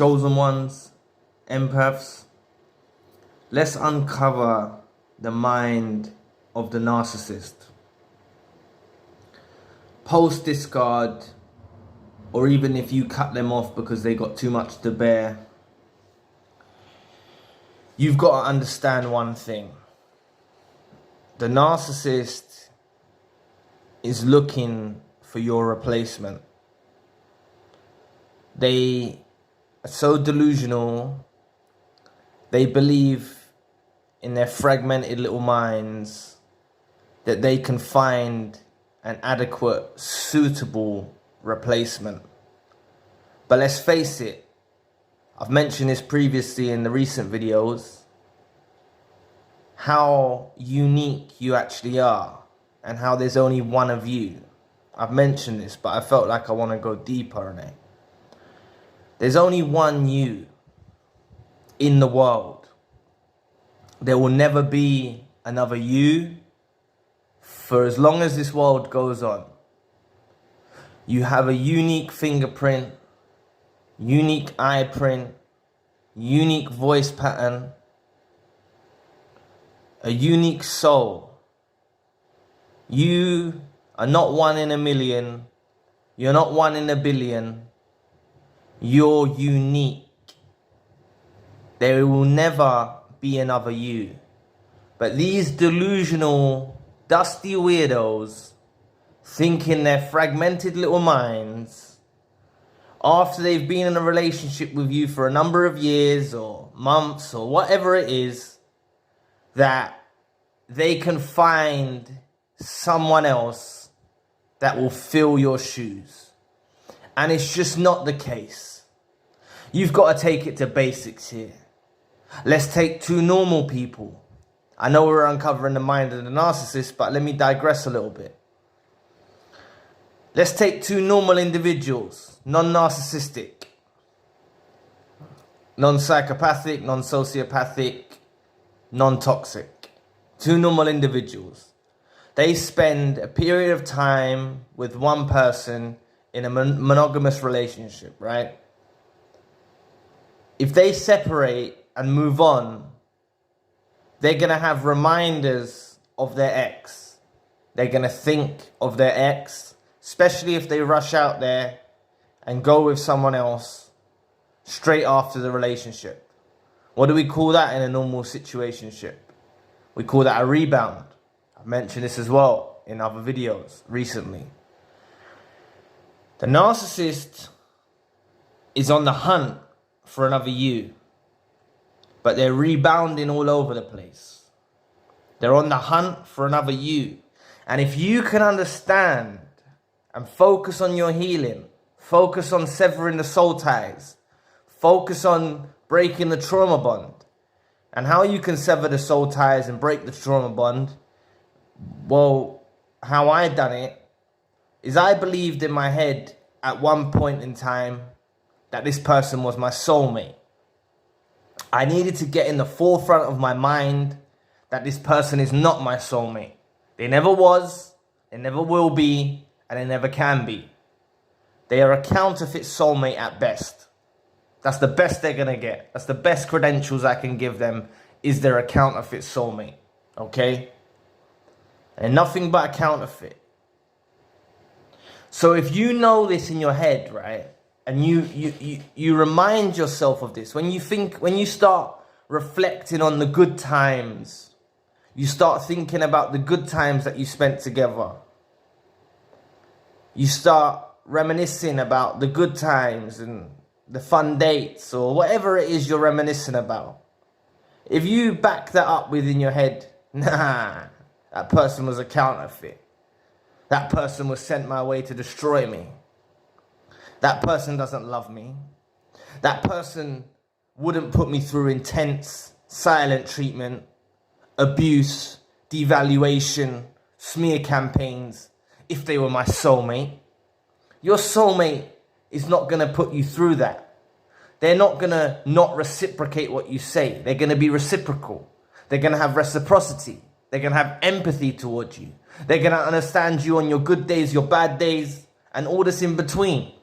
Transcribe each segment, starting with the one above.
chosen ones, empaths, let's uncover the mind of the narcissist. Post discard, or even if you cut them off because they got too much to bear, you've got to understand one thing. The narcissist is looking for your replacement. They are so delusional. They believe in their fragmented little minds that they can find an adequate, suitable replacement. But let's face it, I've mentioned this previously in the recent videos, how unique you actually are and how there's only one of you. I've mentioned this, but I felt like I want to go deeper on it. There's only one you in the world. There will never be another you for as long as this world goes on. You have a unique fingerprint, unique eye print, unique voice pattern, a unique soul. You are not one in a million. You're not one in a billion. You're unique. There will never be another you. But these delusional, dusty weirdos think in their fragmented little minds, after they've been in a relationship with you for a number of years or months or whatever it is, that they can find someone else that will fill your shoes. And it's just not the case. You've got to take it to basics here. Let's take two normal people. I know we're uncovering the mind of the narcissist, but let me digress a little bit. Let's take two normal individuals, non-narcissistic, non-psychopathic, non-sociopathic, non-toxic. Two normal individuals. They spend a period of time with one person in a monogamous relationship, right? If they separate and move on, they're going to have reminders of their ex. They're going to think of their ex, especially if they rush out there and go with someone else straight after the relationship. What do we call that in a normal situationship? We call that a rebound. I've mentioned this as well in other videos recently. The narcissist is on the hunt for another you, but they're rebounding all over the place. They're on the hunt for another you. And if you can understand and focus on your healing, focus on severing the soul ties, focus on breaking the trauma bond, and how you can sever the soul ties and break the trauma bond, well, how I done it is I believed in my head at one point in time that this person was my soulmate. I needed to get in the forefront of my mind that this person is not my soulmate. They never was, they never will be, and they never can be. They are a counterfeit soulmate at best. That's the best they're going to get. That's the best credentials I can give them, is they're a counterfeit soulmate. Okay? And nothing but a counterfeit. So if you know this in your head, right, and you remind yourself of this, when you start reflecting on the good times, you start thinking about the good times that you spent together. You start reminiscing about the good times and the fun dates or whatever it is you're reminiscing about. If you back that up within your head, nah, that person was a counterfeit. That person was sent my way to destroy me. That person doesn't love me. That person wouldn't put me through intense, silent treatment, abuse, devaluation, smear campaigns if they were my soulmate. Your soulmate is not going to put you through that. They're not going to not reciprocate what you say. They're going to be reciprocal. They're going to have reciprocity. They're going to have empathy towards you. They're going to understand you on your good days, your bad days, and all this in between.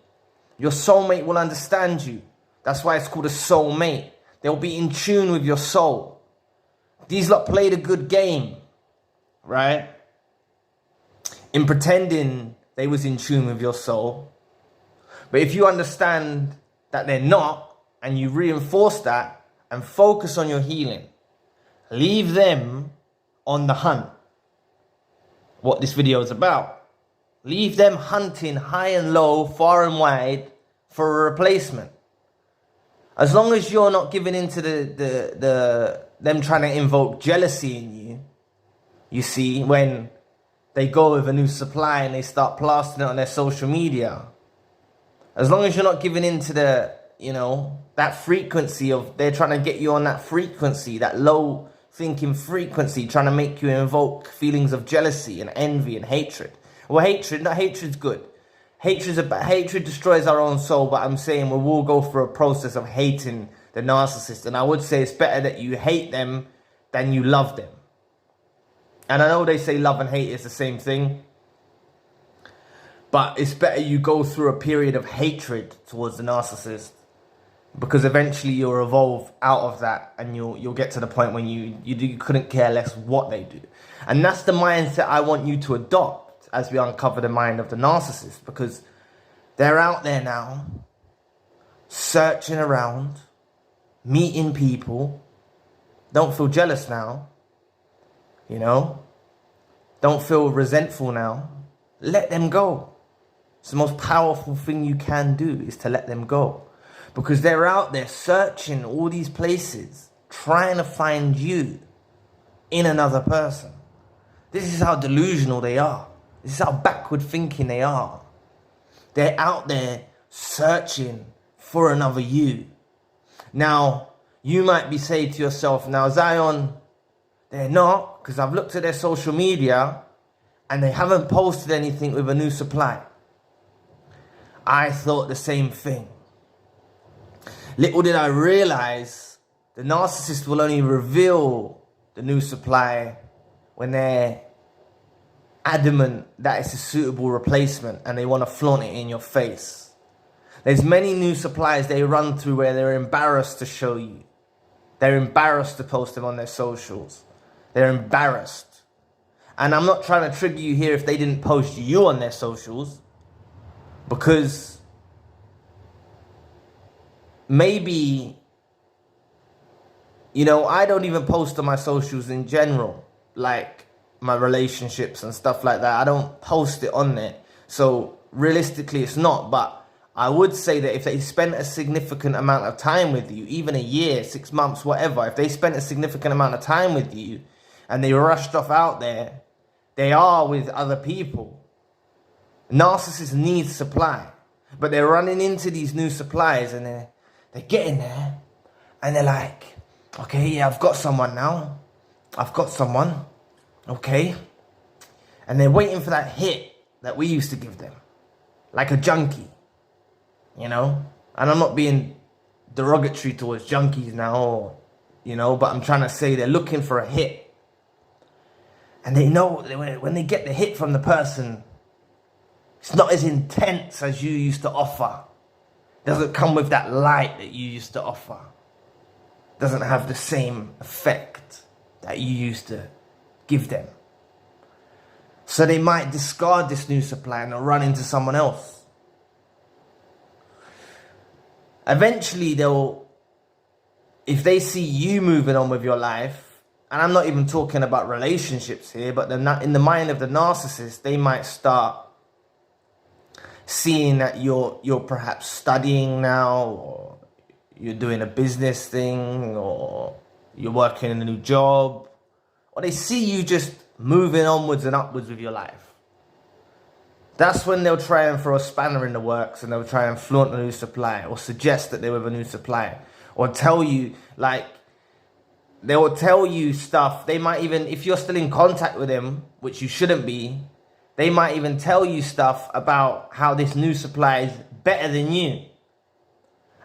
Your soulmate will understand you That's why it's called a soulmate. They'll be in tune with your soul. These lot played a good game, right? In pretending they was in tune with your soul. But if you understand that they're not, and you reinforce that and focus on your healing, leave them on the hunt. What this video is about. Leave them hunting high and low, far and wide for a replacement. As long as you're not giving into them trying to invoke jealousy in you. You see, when they go with a new supply and they start plastering it on their social media. As long as you're not giving into that frequency of, they're trying to get you on that frequency, that low thinking frequency, trying to make you invoke feelings of jealousy and envy and hatred. Well, hatred's good. Hatred destroys our own soul, but I'm saying we will go through a process of hating the narcissist. And I would say it's better that you hate them than you love them. And I know they say love and hate is the same thing. But it's better you go through a period of hatred towards the narcissist. Because eventually you'll evolve out of that, and you'll get to the point when you couldn't care less what they do. And that's the mindset I want you to adopt as we uncover the mind of the narcissist. Because they're out there now, searching around, meeting people. Don't feel jealous now. Don't feel resentful now. Let them go. It's the most powerful thing you can do, is to let them go. Because they're out there searching all these places, trying to find you in another person. This is how delusional they are. This is how backward thinking they are. They're out there searching for another you. Now, you might be saying to yourself, now Zion, they're not, because I've looked at their social media and they haven't posted anything with a new supply. I thought the same thing. Little did I realize the narcissist will only reveal the new supply when they're adamant that it's a suitable replacement and they want to flaunt it in your face. There's many new supplies they run through where they're embarrassed to show you. They're embarrassed to post them on their socials. They're embarrassed. And I'm not trying to trigger you here if they didn't post you on their socials. Because maybe, I don't even post on my socials in general. Like my relationships and stuff like that. I don't post it on there. So realistically it's not. But I would say that if they spent a significant amount of time with you, even a year, 6 months, whatever, if they spent a significant amount of time with you and they rushed off out there, they are with other people. Narcissists need supply. But they're running into these new supplies and they're getting there. And they're like, okay, yeah, I've got someone now. I've got someone. Okay. And they're waiting for that hit that we used to give them. Like a junkie. And I'm not being derogatory towards junkies now, but I'm trying to say they're looking for a hit. And they know when they get the hit from the person, it's not as intense as you used to offer. It doesn't come with that light that you used to offer. It doesn't have the same effect that you used to give them. So they might discard this new supply and run into someone else. Eventually if they see you moving on with your life, and I'm not even talking about relationships here, but in the mind of the narcissist, they might start seeing that you're perhaps studying now, or you're doing a business thing, or you're working in a new job, or they see you just moving onwards and upwards with your life. That's when they'll try and throw a spanner in the works, and they'll try and flaunt a new supply, or suggest that they're with a new supply, or tell you, they will tell you stuff. They might even, if you're still in contact with them, which you shouldn't be, they might even tell you stuff about how this new supply is better than you.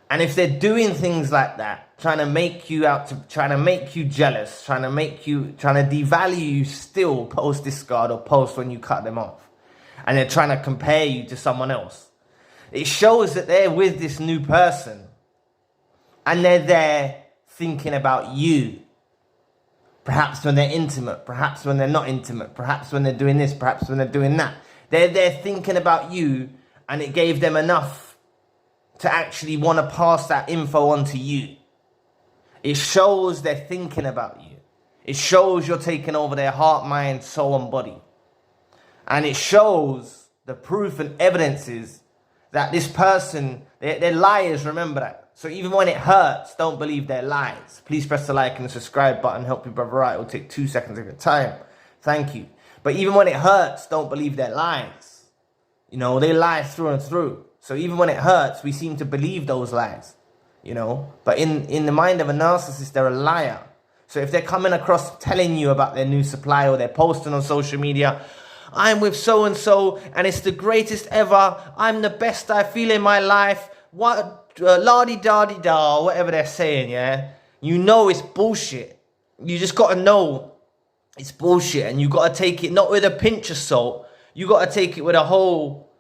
And if they're doing things like that, trying to make you jealous, trying to devalue you still post discard or post when you cut them off, and they're trying to compare you to someone else, it shows that they're with this new person And they're there thinking about you. Perhaps when they're intimate, perhaps when they're not intimate, perhaps when they're doing this, perhaps when they're doing that. They're there thinking about you, and it gave them enough to actually want to pass that info on to you. It shows they're thinking about you. It shows you're taking over their heart, mind, soul, and body. And it shows the proof and evidences that this person, they're liars, remember that. So even when it hurts, don't believe their lies. Please press the like and the subscribe button. Help your brother out. It will take 2 seconds of your time. Thank you. But even when it hurts, don't believe their lies. You know, they lie through and through. So even when it hurts, we seem to believe those lies. You know, but in the mind of a narcissist, they're a liar. So if they're coming across telling you about their new supply, or they're posting on social media, I'm with so-and-so and it's the greatest ever, I'm the best I feel in my life, what, la-di-da-di-da, whatever they're saying, yeah? You know it's bullshit. You just got to know it's bullshit, and you got to take it not with a pinch of salt, you got to take it with a whole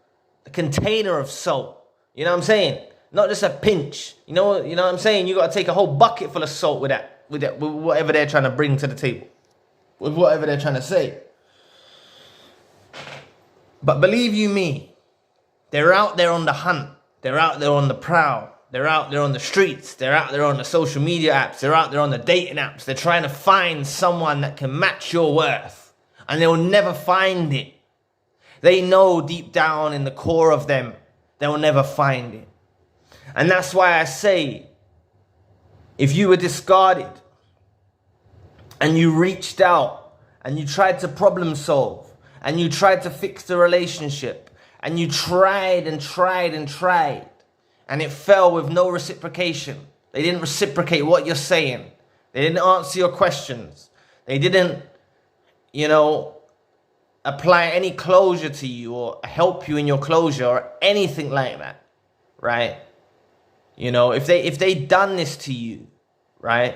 container of salt. You know what I'm saying? Not just a pinch. You know what I'm saying? You got to take a whole bucket full of salt with whatever they're trying to bring to the table, with whatever they're trying to say. But believe you me, they're out there on the hunt. They're out there on the prowl. They're out there on the streets. They're out there on the social media apps. They're out there on the dating apps. They're trying to find someone that can match your worth. And they'll never find it. They know deep down in the core of them, they'll never find it. And that's why I say, if you were discarded and you reached out and you tried to problem solve and you tried to fix the relationship and you tried and tried and tried and it fell with no reciprocation, they didn't reciprocate what you're saying, they didn't answer your questions, they didn't, apply any closure to you or help you in your closure or anything like that, right? If they done this to you, right?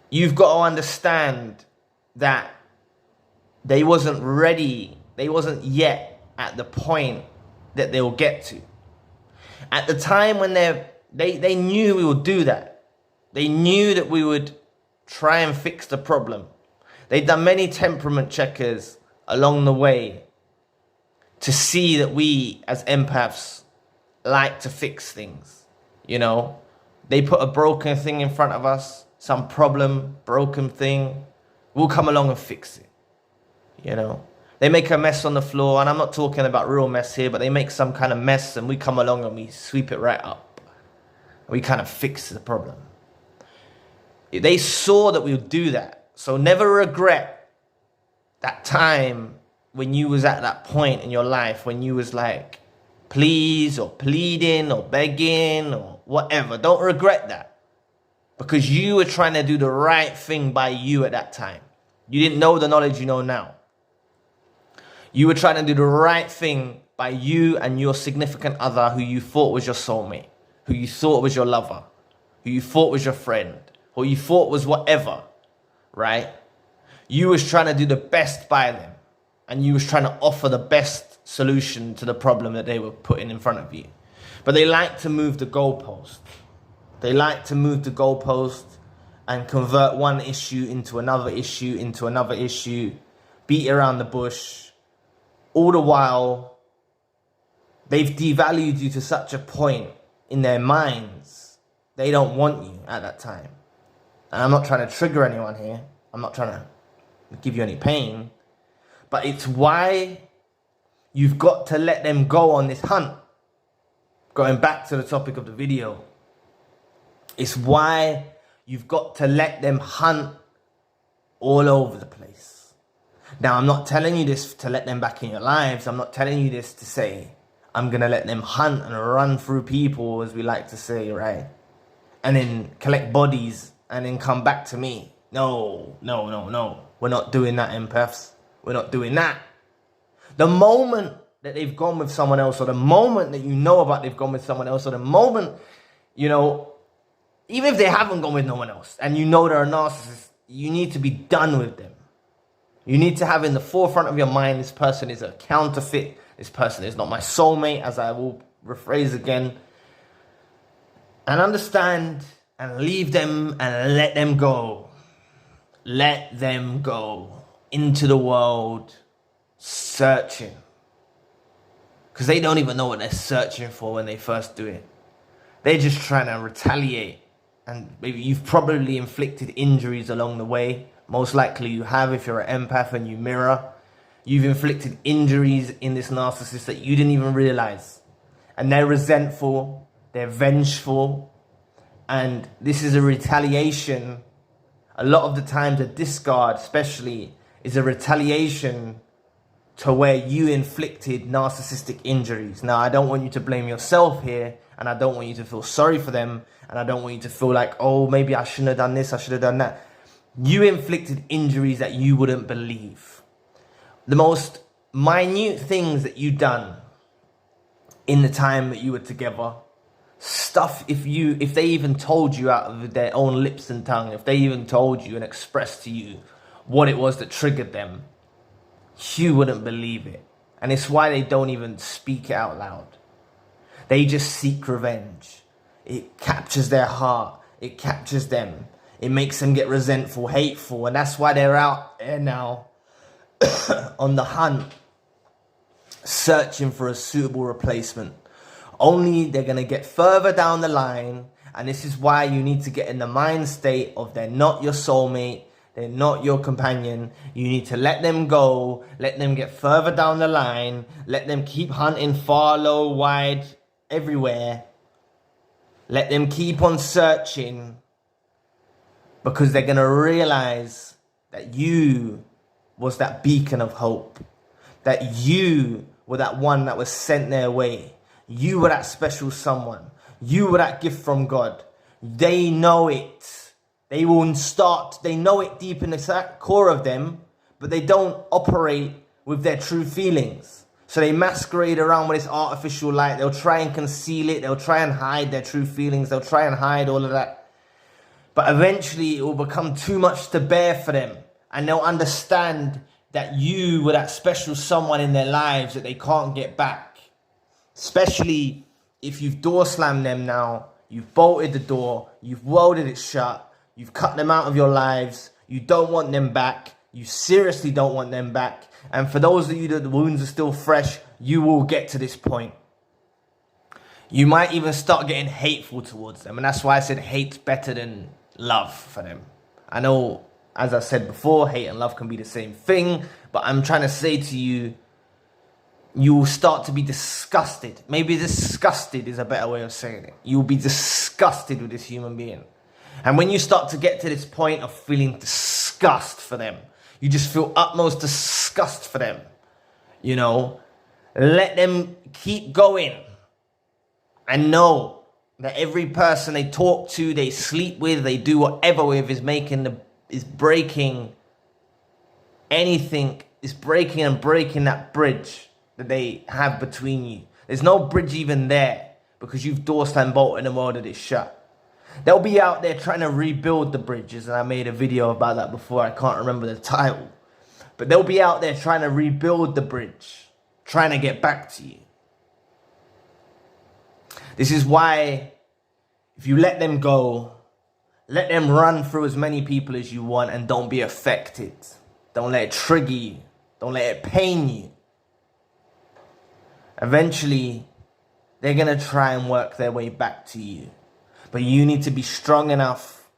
You've got to understand that they wasn't ready. They wasn't yet at the point that they'll get to. At the time when they knew we would do that. They knew that we would try and fix the problem. They'd done many temperament checkers along the way to see that we as empaths like to fix things. They put a broken thing in front of us, some problem, broken thing, we'll come along and fix it. They make a mess on the floor, and I'm not talking about real mess here, but they make some kind of mess and we come along and we sweep it right up. We kind of fix the problem. They saw that we would do that. So never regret that time when you was at that point in your life when you was like, please, or pleading, or begging, or whatever. Don't regret that. Because you were trying to do the right thing by you at that time. You didn't know the knowledge you know now. You were trying to do the right thing by you and your significant other who you thought was your soulmate, who you thought was your lover, who you thought was your friend, who you thought was whatever, right? You was trying to do the best by them. And you was trying to offer the best solution to the problem that they were putting in front of you. But they like to move the goalpost. They like to move the goalpost and convert one issue into another issue, into another issue, beat around the bush. All the while, they've devalued you to such a point in their minds, they don't want you at that time. And I'm not trying to trigger anyone here. I'm not trying to give you any pain. But it's why you've got to let them go on this hunt. Going back to the topic of the video. It's why you've got to let them hunt all over the place. Now, I'm not telling you this to let them back in your lives. I'm not telling you this to say, I'm going to let them hunt and run through people, as we like to say, right? And then collect bodies and then come back to me. No. We're not doing that, empaths. We're not doing that. The moment that they've gone with someone else, or the moment that you know about they've gone with someone else, or the moment, even if they haven't gone with no one else, and you know they're a narcissist, you need to be done with them. You need to have in the forefront of your mind, this person is a counterfeit. This person is not my soulmate, as I will rephrase again. and understand and leave them and let them go. Let them go into the world searching. Because they don't even know what they're searching for when they first do it. They're just trying to retaliate. And maybe you've probably inflicted injuries along the way. Most likely you have if you're an empath and you mirror. You've inflicted injuries in this narcissist that you didn't even realize. And they're resentful. They're vengeful. And this is a retaliation. A lot of the times a discard especially is a retaliation to where you inflicted narcissistic injuries. Now, I don't want you to blame yourself here, and I don't want you to feel sorry for them, and I don't want you to feel like, oh, maybe I shouldn't have done this, I should have done that. You inflicted injuries that you wouldn't believe. The most minute things that you've done in the time that you were together, stuff if they even told you out of their own lips and tongue, if they even told you and expressed to you what it was that triggered them, you wouldn't believe it. And it's why they don't even speak it out loud. They just seek revenge. It captures their heart. It captures them. It makes them get resentful, hateful. And that's why they're out there now on the hunt, searching for a suitable replacement. Only they're going to get further down the line. And this is why you need to get in the mind state of they're not your soulmate. They're not your companion. You need to let them go. Let them get further down the line. Let them keep hunting far, low, wide, everywhere. Let them keep on searching. Because they're going to realize that you was that beacon of hope. That you were that one that was sent their way. You were that special someone. You were that gift from God. They know it. They know it deep in the core of them, but they don't operate with their true feelings. So they masquerade around with this artificial light. They'll try and conceal it. They'll try and hide their true feelings. They'll try and hide all of that. But eventually it will become too much to bear for them. And they'll understand that you were that special someone in their lives that they can't get back. Especially if you've door slammed them now. You've bolted the door. You've welded it shut. You've cut them out of your lives. You don't want them back. You seriously don't want them back. And for those of you that the wounds are still fresh, you will get to this point. You might even start getting hateful towards them. And that's why I said hate's better than love for them. I know, as I said before, hate and love can be the same thing. But I'm trying to say to you, you will start to be disgusted. Maybe disgusted is a better way of saying it. You will be disgusted with this human being. And when you start to get to this point of feeling disgust for them, you just feel utmost disgust for them, you know, let them keep going and know that every person they talk to, they sleep with, they do whatever with is breaking anything, is breaking and breaking that bridge that they have between you. There's no bridge even there because you've door slammed, bolted and welded it shut. They'll be out there trying to rebuild the bridges, and I made a video about that before. I can't remember the title. But they'll be out there trying to rebuild the bridge, trying to get back to you. This is why if you let them go, let them run through as many people as you want and don't be affected. Don't let it trigger you. Don't let it pain you. Eventually, they're going to try and work their way back to you. But you need to be strong enough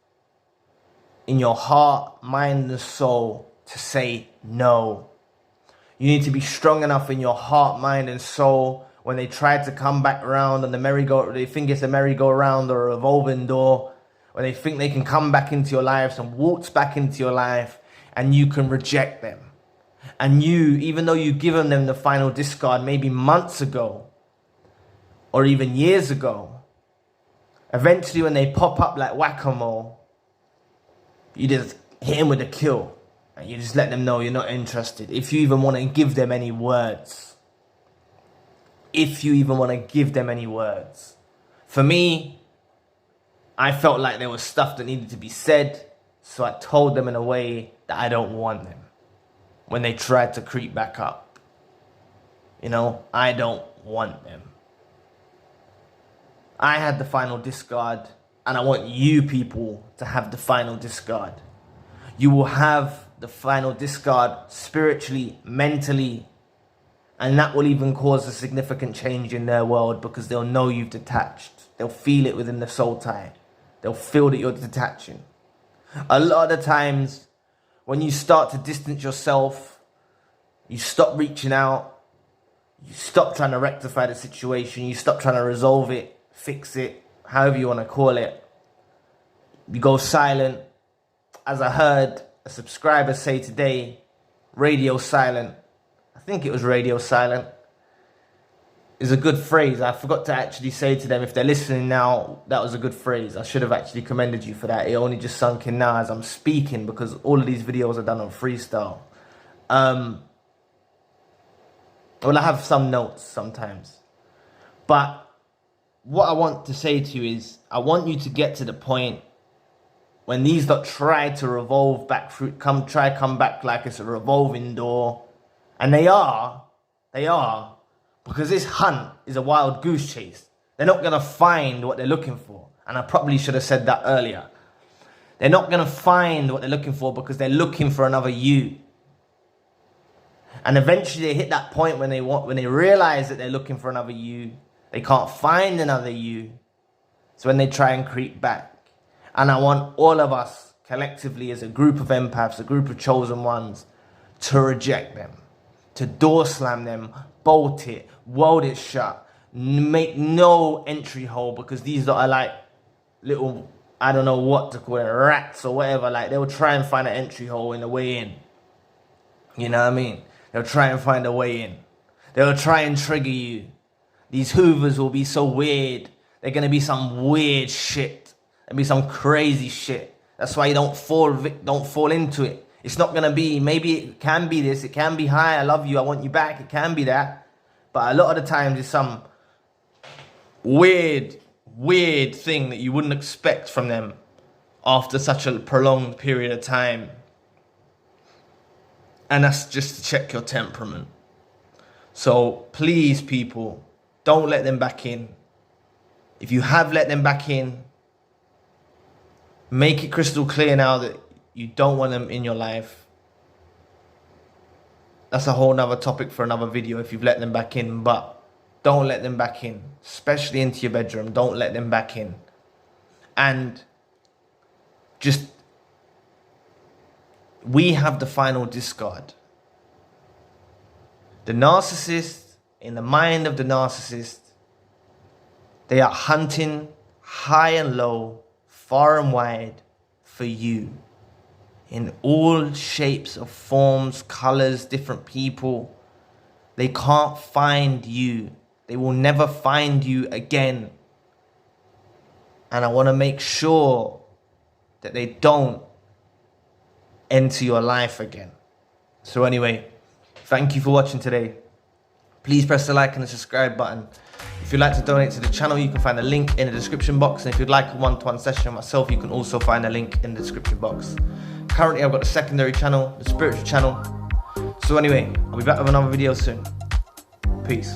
in your heart, mind, and soul to say no. You need to be strong enough in your heart, mind, and soul when they try to come back around on the merry-go, they think it's a merry-go-round or a revolving door, when they think they can come back into your lives and waltz back into your life, and you can reject them. And you, even though you've given them the final discard maybe months ago or even years ago, eventually when they pop up like whack-a-mole, you just hit them with a kill. And you just let them know you're not interested. If you even want to give them any words. If you even want to give them any words. For me, I felt like there was stuff that needed to be said. So I told them in a way that I don't want them. When they tried to creep back up. You know, I don't want them. I had the final discard, and I want you people to have the final discard. You will have the final discard spiritually, mentally, and that will even cause a significant change in their world because they'll know you've detached. They'll feel it within the soul tie. They'll feel that you're detaching. A lot of the times, when you start to distance yourself, you stop reaching out, you stop trying to rectify the situation, you stop trying to resolve it, fix it, however you want to call it. You go silent. As I heard a subscriber say today, radio silent. I think it was radio silent. Is a good phrase. I forgot to actually say to them, if they're listening now, that was a good phrase. I should have actually commended you for that. It only just sunk in now as I'm speaking because all of these videos are done on freestyle. Well, I have some notes sometimes. But what I want to say to you is, I want you to get to the point when these that try to revolve back through, come back like it's a revolving door. And they are, because this hunt is a wild goose chase. They're not going to find what they're looking for. And I probably should have said that earlier. They're not going to find what they're looking for because they're looking for another you. And eventually they hit that point when they realize that they're looking for another you. They can't find another you. So when they try and creep back. And I want all of us collectively as a group of empaths, a group of chosen ones, to reject them. To door slam them, bolt it, weld it shut, make no entry hole, because these are like little, I don't know what to call it, rats or whatever. Like, they'll try and find an entry hole in the way in. You know what I mean? They'll try and find a way in. They'll try and trigger you. These hoovers will be so weird. They're going to be some weird shit. There'll be some crazy shit. That's why you don't fall into it. It's not going to be, maybe it can be this, it can be, hi, I love you, I want you back, it can be that. But a lot of the times it's some weird thing that you wouldn't expect from them after such a prolonged period of time. And that's just to check your temperament. So please, people, don't let them back in. If you have let them back in, make it crystal clear now that you don't want them in your life. That's a whole nother topic for another video if you've let them back in, but don't let them back in, especially into your bedroom. Don't let them back in. And just, we have the final discard. The narcissist, in the mind of the narcissist, they are hunting high and low, far and wide for you. In all shapes of forms, colors, different people. They can't find you. They will never find you again. And I want to make sure that they don't enter your life again. So anyway, thank you for watching today. Please press the like and the subscribe button. If you'd like to donate to the channel, you can find a link in the description box. And if you'd like a one-to-one session with myself, you can also find a link in the description box. Currently, I've got the secondary channel, the spiritual channel. So anyway, I'll be back with another video soon. Peace.